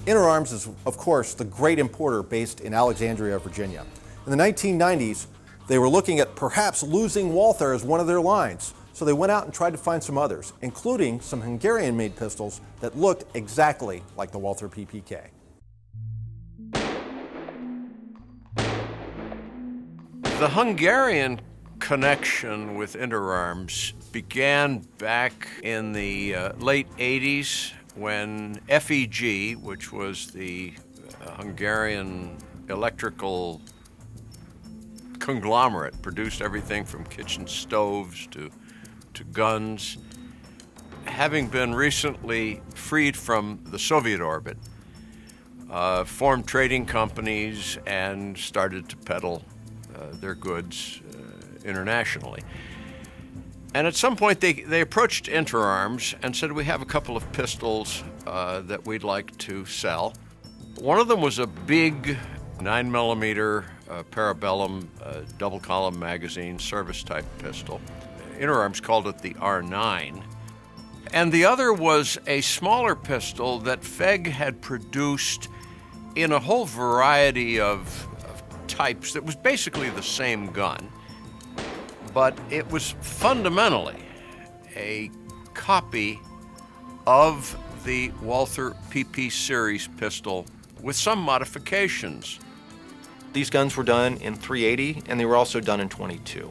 Interarms is, of course, the great importer based in Alexandria, Virginia. In the 1990s, they were looking at perhaps losing Walther as one of their lines, so they went out and tried to find some others, including some Hungarian-made pistols that looked exactly like the Walther PPK. The Hungarian connection with Interarms began back in the late 80s when FEG, which was the Hungarian electrical conglomerate, produced everything from kitchen stoves to guns, having been recently freed from the Soviet orbit, formed trading companies and started to peddle their goods internationally. And at some point they approached Interarms and said, we have a couple of pistols that we'd like to sell. One of them was a big 9mm parabellum double column magazine service type pistol. Interarms called it the R9. And the other was a smaller pistol that FEG had produced in a whole variety of types that was basically the same gun, but it was fundamentally a copy of the Walther PP series pistol with some modifications. These guns were done in .380 and they were also done in .22.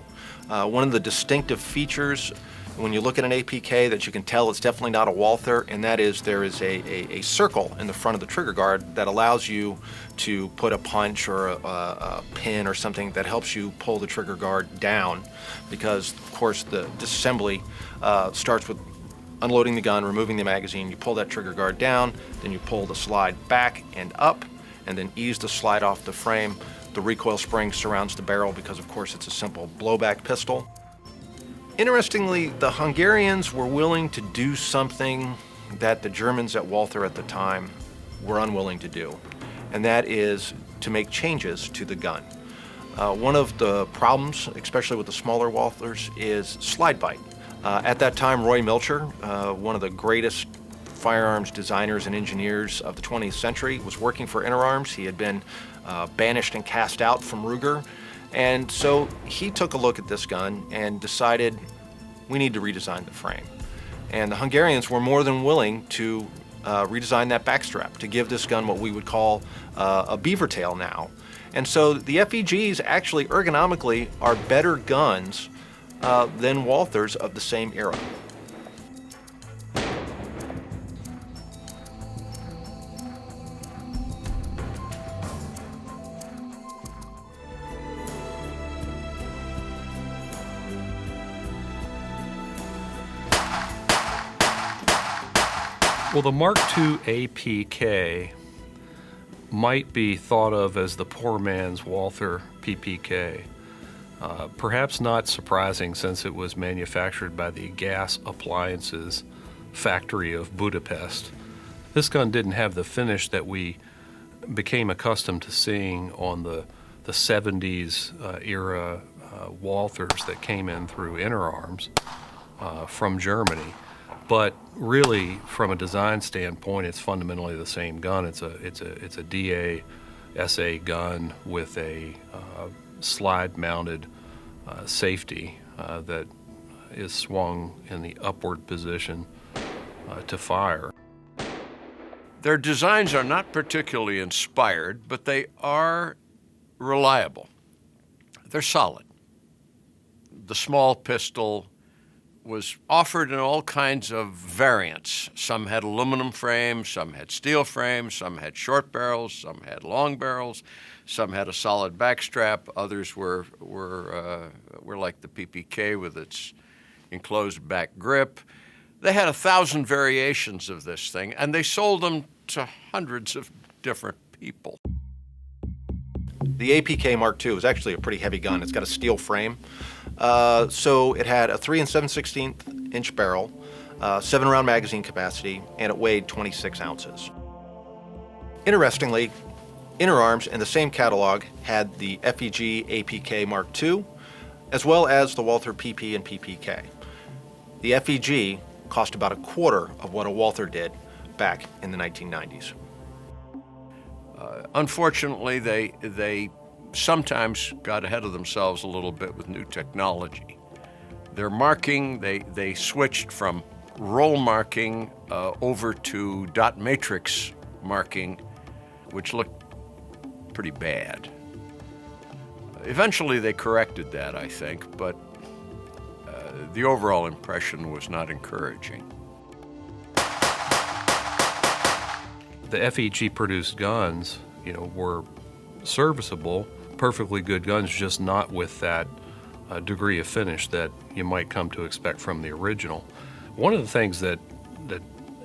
One of the distinctive features when you look at an APK that you can tell it's definitely not a Walther, and that is there is a circle in the front of the trigger guard that allows you to put a punch or a pin or something that helps you pull the trigger guard down, because of course the disassembly starts with unloading the gun, removing the magazine. You pull that trigger guard down, then you pull the slide back and up, and then ease the slide off the frame. The recoil spring surrounds the barrel because of course it's a simple blowback pistol. Interestingly, the Hungarians were willing to do something that the Germans at Walther at the time were unwilling to do, and that is to make changes to the gun. One of the problems, especially with the smaller Walthers, is slide bite. At that time, Roy Milcher, one of the greatest firearms designers and engineers of the 20th century, was working for Interarms. He had been banished and cast out from Ruger. And so he took a look at this gun and decided we need to redesign the frame. And the Hungarians were more than willing to redesign that backstrap to give this gun what we would call a beaver tail now. And so the FEGs actually ergonomically are better guns than Walthers of the same era. Well, the Mark II APK might be thought of as the poor man's Walther PPK. Perhaps not surprising, since it was manufactured by the gas appliances factory of Budapest. This gun didn't have the finish that we became accustomed to seeing on the 70s era Walthers that came in through Interarms from Germany. But really, from a design standpoint, it's fundamentally the same gun. It's a DA SA gun with a slide-mounted safety that is swung in the upward position to fire. Their designs are not particularly inspired, but they are reliable. They're solid. The small pistol was offered in all kinds of variants. Some had aluminum frames, some had steel frames, some had short barrels, some had long barrels, some had a solid backstrap. Others were like the PPK with its enclosed back grip. They had 1,000 variations of this thing, and they sold them to hundreds of different people. The APK Mark II is actually a pretty heavy gun. It's got a steel frame. So it had a 3 7/16 inch barrel, 7-round magazine capacity, and it weighed 26 ounces. Interestingly, Interarms in the same catalog had the FEG APK Mark II, as well as the Walther PP and PPK. The FEG cost about a quarter of what a Walther did back in the 1990s. Unfortunately, they sometimes got ahead of themselves a little bit with new technology. Their marking, they switched from roll marking over to dot matrix marking, which looked pretty bad. Eventually they corrected that, I think, but the overall impression was not encouraging. The FEG produced guns, were serviceable, perfectly good guns, just not with that degree of finish that you might come to expect from the original. One of the things that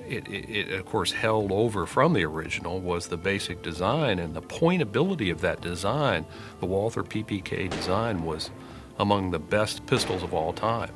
it of course held over from the original was the basic design and the pointability of that design. The Walther PPK design was among the best pistols of all time.